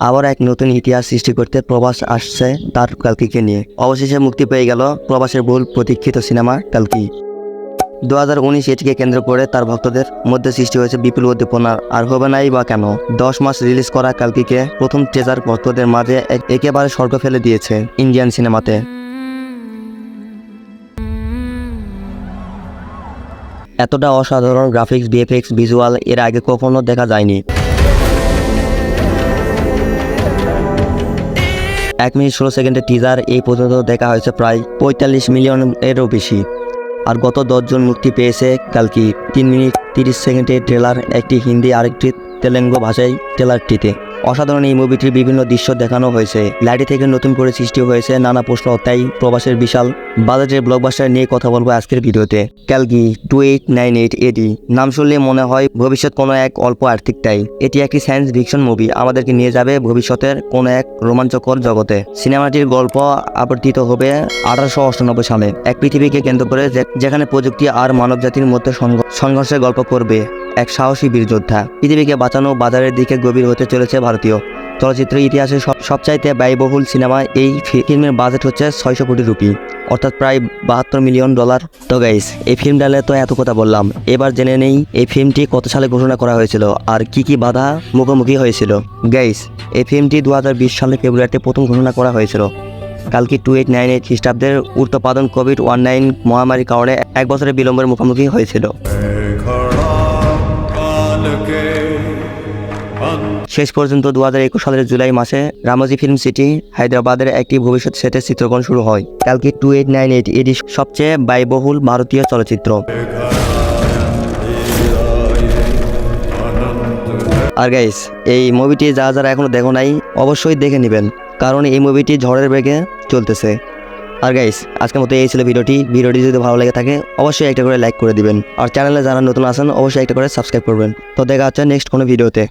আবার এক নতুন ইতিহাস সৃষ্টি করতে প্রবাস আসছে তার কালকিকে নিয়ে। অবশেষে মুক্তি পেয়ে গেল প্রবাসের বহুল প্রতীক্ষিত সিনেমা কালকি। 2019 এটিকে কেন্দ্র করে তার ভক্তদের মধ্যে সৃষ্টি হয়েছে বিপুল উদ্দীপনা। আর হবে নাই বা কেন, 10 মাস রিলিজ করা কালকিকে প্রথম ট্রেজার ভক্তদের মাঝে একেবারে স্বর্গ ফেলে দিয়েছে ইন্ডিয়ান সিনেমাতে। এতটা অসাধারণ গ্রাফিক্স, ভিএফএক্স, ভিজুয়াল এর আগে কখনো দেখা যায়নি। 1 মিনিট 16 সেকেন্ডের টিজার এই পর্যন্ত দেখা হয়েছে প্রায় 45 মিলিয়নেরও বেশি। আর গত 10 জুন মুক্তি পেয়েছে কালকি 3 মিনিট 30 সেকেন্ডের ট্রেলার, একটি হিন্দি আরেকটি তেলেঙ্গু ভাষায় ট্রেলারটিতে। অসাধারণ এই মুভিটির বিভিন্ন দৃশ্য দেখানো হয়েছে। লাইটি থেকে নতুন করে সৃষ্টি হয়েছে নানা প্রশ্ন, তাই প্রবাসের বিশাল বাজেটের ব্লকবাস্টার নিয়ে কথা বলবো আজকের ভিডিওতে। কালকি 2898 এডি নাম শুনলে মনে হয় ভবিষ্যৎ কোনো এক অল্প আর্থিকটাই। এটি একটি সায়েন্স ফিকশন মুভি, আমাদেরকে নিয়ে যাবে ভবিষ্যতের কোনো এক রোমাঞ্চকর জগতে। সিনেমাটির গল্প আবর্তিত হবে 1898 সালে এক পৃথিবীকে কেন্দ্র করে, যেখানে প্রযুক্তি আর মানবজাতির মধ্যে সংঘর্ষের গল্প করবে এক সাহসী বীর যোদ্ধা। পৃথিবীকে বাঁচানো বাজারের দিকে গভীর হতে চলেছে ভারতীয় চলচ্চিত্র ইতিহাসের সবচাইতে ব্যয়বহুল সিনেমা। এই ফিল্মের বাজেট হচ্ছে 600 কোটি রুপি, অর্থাৎ প্রায় $72 মিলিয়ন। তো গাইস, এই ফিল্ম ডালে তো এত কথা বললাম, এবার জেনে নেই এই ফিল্মটি কত সালে ঘোষণা করা হয়েছিল আর কি বাধা মুখোমুখি হয়েছিল। গাইস, এই ফিল্মটি 2020 সালে ফেব্রুয়ারিতে প্রথম ঘোষণা করা হয়েছিল। কালকি 2898 খ্রিস্টাব্দের উত্তপাদন কোভিড-19 মহামারীর কারণে 1 বছরের বিলম্বের মুখোমুখি হয়েছিল। শেষ পর্যন্ত 2021 সালের জুলাই মাসে রামোজি ফিল্ম সিটি হায়দ্রাবাদের একটি ভবিষ্যৎ সেটের চিত্রগ্রহণ শুরু হয়। কালকি 2898 এটি সবচেয়ে ব্যয়বহুল ভারতীয় চলচ্চিত্র। আর গাইস, এই মুভিটি যারা এখনো দেখো নাই অবশ্যই দেখে নেবেন, কারণ এই মুভিটি ঝড়ের বেগে চলতেছে। আর গাইস, আজকের মতো এই ছিল ভিডিওটি যদি ভালো লেগে থাকে অবশ্যই একটা করে লাইক করে দিবেন, আর চ্যানেলে যারা নতুন আছেন অবশ্যই একটা করে সাবস্ক্রাইব করবেন। তো দেখা হচ্ছে নেক্সট কোনো ভিডিওতে।